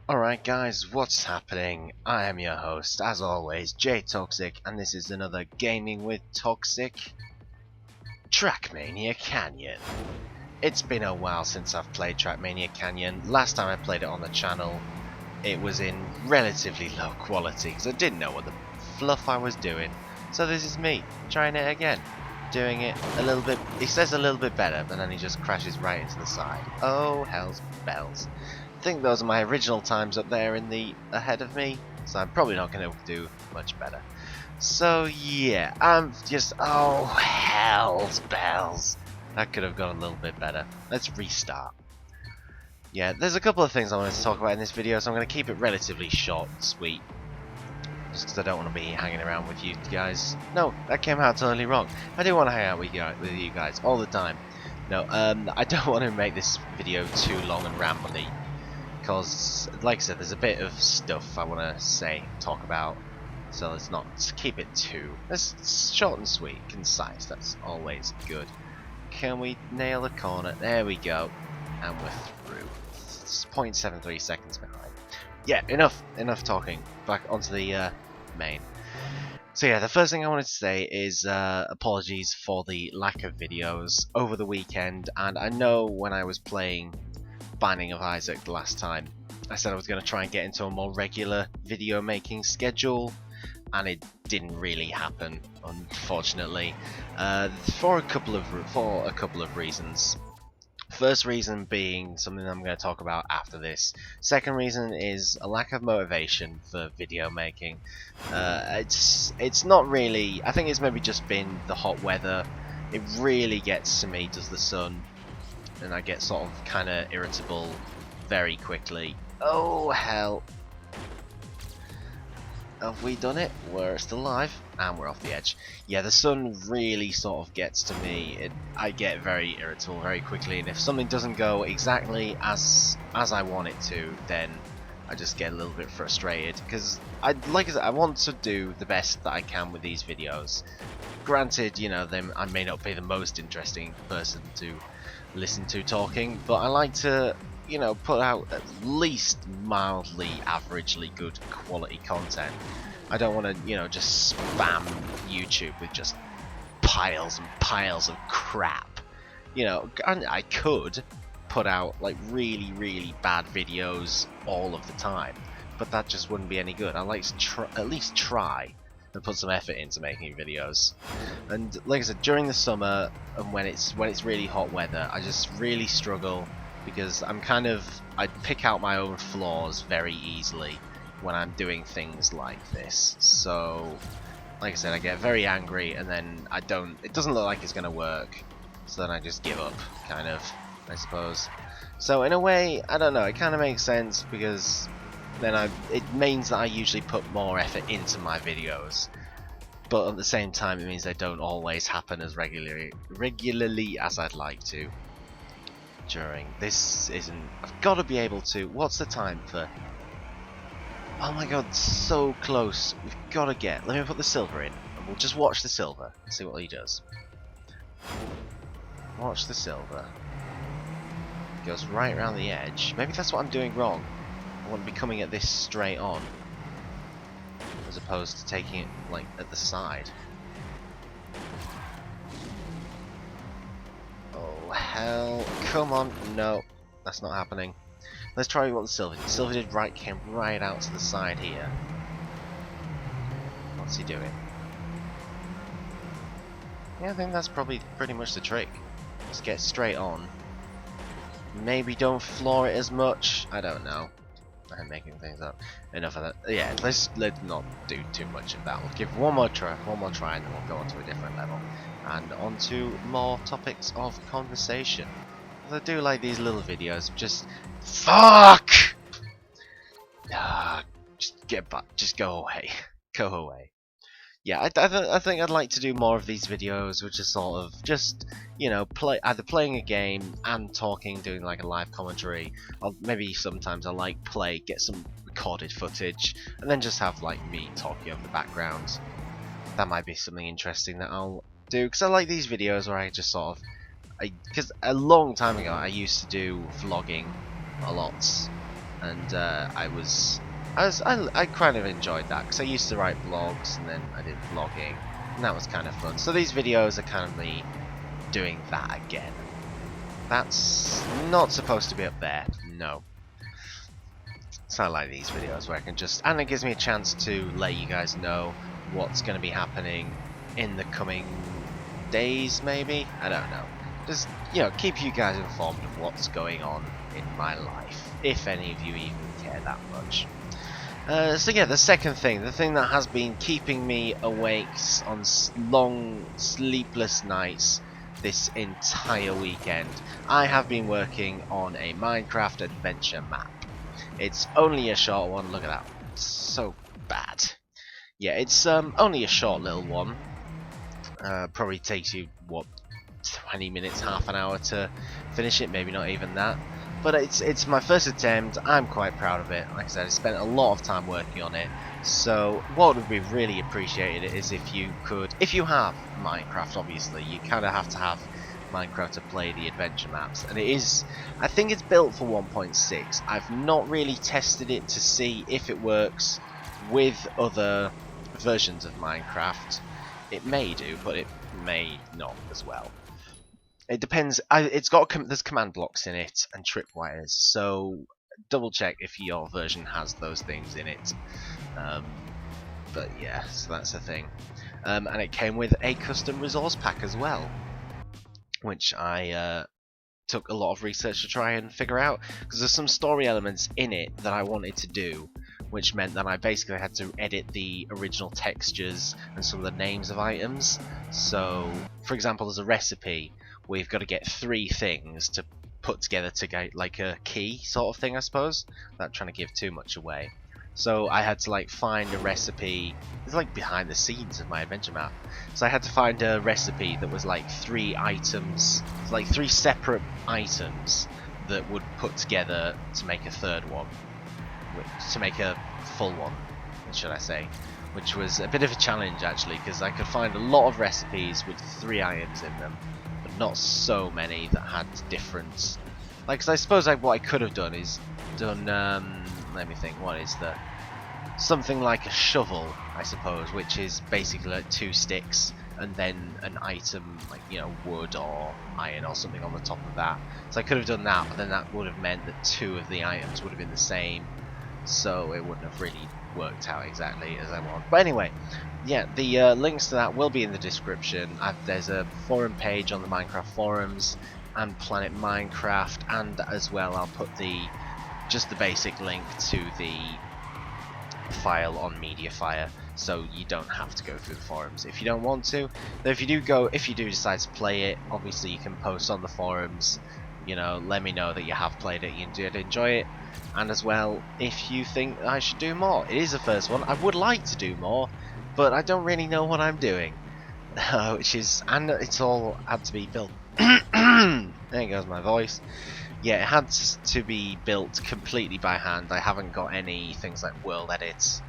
Alright guys, what's happening? I am your host, as always, J Toxic, and this is another Gaming with Toxic Trackmania Canyon. It's been a while since I've played Trackmania Canyon. Last time I played it on the channel, it was in relatively low quality, because I didn't know what the fluff I was doing. So this is me, trying it again, doing it a little bit, he says a little bit better, but then he just crashes right into the side. Oh, hell's bells. I think those are my original times up there in the ahead of me, so I'm probably not going to do much better. So yeah, I'm just, oh hell's bells. That could have gone a little bit better. Let's restart. Yeah, there's a couple of things I wanted to talk about in this video, so I'm going to keep it relatively short and sweet. Just because I don't want to be hanging around with you guys. No, that came out totally wrong. I do want to hang out with you guys all the time. No, I don't want to make this video too long and rambly. Because, like I said, there's a bit of stuff I want to talk about, so let's keep it it's short and sweet, concise, that's always good. Can we nail the corner? There we go, and we're through. It's 0.73 seconds behind. Yeah, enough talking, back onto the main. So yeah, the first thing I wanted to say is apologies for the lack of videos over the weekend, and I know when I was playing Binding of Isaac the last time, I said I was going to try and get into a more regular video making schedule, and it didn't really happen, unfortunately, for a couple of reasons. First reason being something I'm going to talk about after this. Second reason is a lack of motivation for video making. It's not really. I think it's maybe just been the hot weather. It really gets to me, does the sun. And I get sort of kind of irritable very quickly. Oh hell. Have we done it? We're still alive and we're off the edge. Yeah, the sun really sort of gets to me. I get very irritable very quickly, and if something doesn't go exactly as I want it to, then I just get a little bit frustrated, because like I said, I want to do the best that I can with these videos. Granted, you know, I may not be the most interesting person to listen to talking, but I like to, you know, put out at least mildly averagely good quality content. I don't want to, you know, just spam YouTube with just piles and piles of crap. You know, I could put out like really bad videos all of the time, but that just wouldn't be any good. I like to at least try and put some effort into making videos. And like I said, during the summer and when it's really hot weather, I just really struggle, because I pick out my own flaws very easily when I'm doing things like this. So like I said, I get very angry, and then it doesn't look like it's gonna work, so then I just give up, kind of, I suppose. So in a way, I don't know, it kind of makes sense, because then it means that I usually put more effort into my videos, but at the same time it means they don't always happen as regularly as I'd like to. I've got to be able to. What's the time for? Oh my god, so close. We've got to get. Let me put the silver in, and we'll just watch the silver and see what he does. Watch the silver. Goes right around the edge. Maybe that's what I'm doing wrong. I want to be coming at this straight on, as opposed to taking it like at the side. Oh hell, come on, no, that's not happening. Let's try what the silver did. Silver came right out to the side here. What's he doing? Yeah, I think that's probably pretty much the trick. Just get straight on. Maybe don't floor it as much, I don't know. I'm making things up. Enough of that. Yeah, let's not do too much of that. We'll give one more try, and then we'll go on to a different level, and on to more topics of conversation. I do like these little videos of just fuck. Just get back. Just go away. Go away. Yeah, I think I'd like to do more of these videos, which is sort of just, you know, either playing a game and talking, doing like a live commentary, or maybe sometimes I like get some recorded footage, and then just have like me talking over the background. That might be something interesting that I'll do, because I like these videos where I just sort of, because a long time ago I used to do vlogging a lot, and I kind of enjoyed that because I used to write blogs and then I did vlogging, and that was kind of fun. So these videos are kind of me doing that again. That's not supposed to be up there, no. So I like these videos where I can just, and it gives me a chance to let you guys know what's going to be happening in the coming days, maybe? I don't know. Just, you know, keep you guys informed of what's going on in my life, if any of you even care that much. So yeah, the second thing, the thing that has been keeping me awake on long, sleepless nights this entire weekend, I have been working on a Minecraft adventure map. It's only a short one, look at that, it's so bad. Yeah, it's only a short little one, probably takes you, what, 20 minutes, half an hour to finish it, maybe not even that. But it's my first attempt, I'm quite proud of it. Like I said, I spent a lot of time working on it. So what would be really appreciated is if you could, if you have Minecraft, obviously, you kind of have to have Minecraft to play the adventure maps. And it is, I think it's built for 1.6. I've not really tested it to see if it works with other versions of Minecraft. It may do, but it may not as well. It depends. It's got there's command blocks in it and tripwires, so double check if your version has those things in it. But yeah, so that's the thing. And it came with a custom resource pack as well, which I took a lot of research to try and figure out, because there's some story elements in it that I wanted to do, which meant that I basically had to edit the original textures and some of the names of items. So, for example, there's a recipe. We've got to get 3 things to put together to get like a key sort of thing, I suppose, without trying to give too much away. So I had to like find a recipe. It's like behind the scenes of my adventure map. So I had to find a recipe that was like 3 items, like 3 separate items that would put together to make a third one, to make a full one, should I say. Which was a bit of a challenge actually, because I could find a lot of recipes with 3 items in them, but not so many that had different. Like, cause I suppose what I could have done is done. Let me think. What is the something like a shovel, I suppose, which is basically like 2 sticks and then an item like, you know, wood or iron or something on the top of that. So I could have done that, but then that would have meant that 2 of the items would have been the same, so it wouldn't have really worked out exactly as I want. But anyway, yeah, the links to that will be in the description. There's a forum page on the Minecraft forums and Planet Minecraft, and as well I'll put just the basic link to the file on Mediafire, so you don't have to go through the forums if you don't want to. Though if you do decide to play it, obviously you can post on the forums, you know, let me know that you have played it, you did enjoy it, and as well, if you think I should do more. It is the first one, I would like to do more, but I don't really know what I'm doing, and it's all had to be built. There goes my voice. Yeah, it had to be built completely by hand. I haven't got any things like world edits,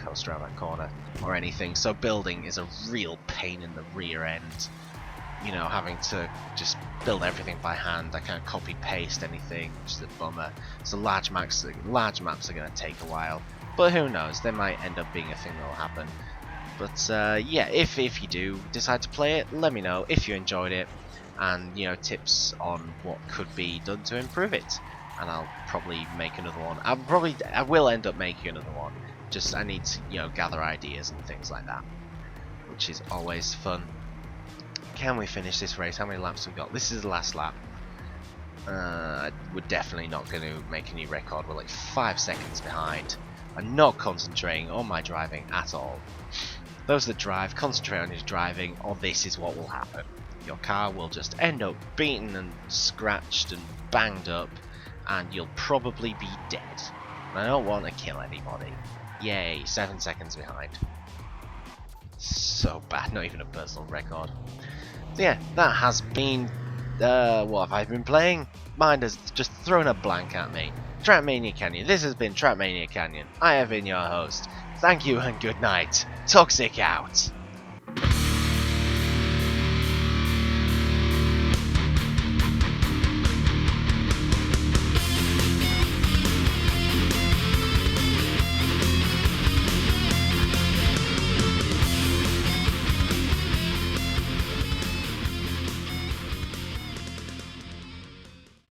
coast around that corner, or anything, so building is a real pain in the rear end. You know, having to just build everything by hand. I can't copy paste anything, which is a bummer. So large maps are going to take a while, but who knows? There might end up being a thing that will happen. But yeah, if you do decide to play it, let me know if you enjoyed it, and you know, tips on what could be done to improve it. And I'll probably make another one. I will end up making another one. Just I need to, you know, gather ideas and things like that, which is always fun. Can we finish this race? How many laps have we got? This is the last lap. We're definitely not going to make a new record. We're like 5 seconds behind. I'm not concentrating on my driving at all. Those that drive, concentrate on your driving, or this is what will happen. Your car will just end up beaten and scratched and banged up, and you'll probably be dead. And I don't want to kill anybody. Yay, 7 seconds behind. So bad, not even a personal record. So yeah, that has been, what have I been playing? Mind has just thrown a blank at me. Trackmania Canyon. This has been Trackmania Canyon. I have been your host. Thank you and good night. Toxic out.